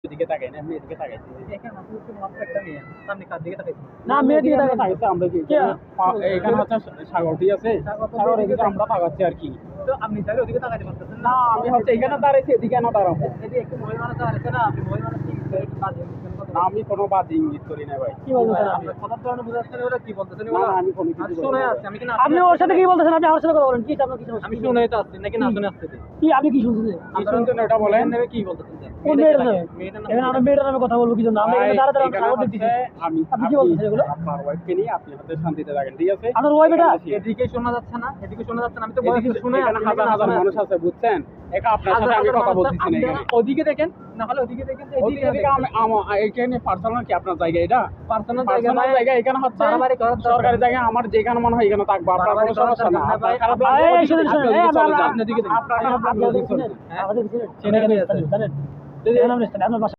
এদিকে তাকাই না, আপনি এদিকে তাকাইছি। এখানে আপনি একটু মাত্র একটা নিয়ে আপনি কার দিকে তাকাইছেন? না, মেয়ের দিকে তাকাইছি আমরা কি? এখানে হচ্ছে সাগরটি আছে, সাগর এদিকে আমরা তাকাচ্ছি আর কি। তো আপনি চাইলে ওদিকে তাকাইতে পারতেছেন না, আমি হচ্ছে এখানে দাঁড়াইছি, এদিকে না দাঁড়াবো। এদিকে একটু মহিলা মানুষ দাঁড়াইছে না, আপনি মহিলা মানুষ একটু কাজ করতেছেন না, আমি কোনো বাজে ইঙ্গিত করি না ভাই। কি বলতেছেন আপনি? কথা তো বুঝাচ্ছেন ওরা কি বলতেছেন না, ওরা? না, আমি কোনো কিছু বলি শুনে না। আসছে আমি কি না আপনি ওর সাথে কি বলতেছেন? আপনি আমার সাথে কথা বলেন। কি আপনার কি সমস্যা? আমি শুনে তো আসছি নাকি না শুনে আসছে? কি আপনি কি শুনছেন? কি শুনছেন এটা বলেন। নেবে কি বলতেছেন? কোন মেয়ের নামে? মেয়েটার নাম এখানে আমরা মেয়েটার নামে কথা বলবো কি জন্য? আমরা এখানে দাঁড়াতে এখানে সাগর হচ্ছে দিচ্ছি। আমি আপনি কি বলতেছেন এগুলো? আপনার ওয়াইফকে নিয়ে আপনি হচ্ছে শান্তিতে থাকেন, ঠিক আছে? আপনার ওয়াইফ এটা? এদিকে শোনা যাচ্ছে না, এদিকে শোনা যাচ্ছে না, আমি তো এদিকে শুনে এখানে হাজার হাজার মানুষ আছে, বুঝছেন? একা আপনার সাথে আমি কথা বলতেছি না এখানে। ওদিকে দেখেন, না হলে ওদিকে দেখেন, ওদিকে এদিকে এখানে পার্সোনাল কি আপনার জায়গা এটা? পার্সোনাল পার্সোনাল জায়গা এখানে হচ্ছে বাড়াবাড়ি করার দরকার সরকারি জায়গা, আমার যেখানে মনে হয় এখানে থাকবো, আপনার কোনো সমস্যা না। আপনার খারাপ এই, লাগলে শুনুন, শুনুন, আপনি এই, ওদিকে চলে আমরা- যান। আপনি ওদিকে দেখেন। আপনার আপনি আপনি ওদিকে চলে চিনেন? যান। আমাদের চিনেন? চিনে গেছে। জানেন? এখানে আমরা স্থানে, আপনার বাসা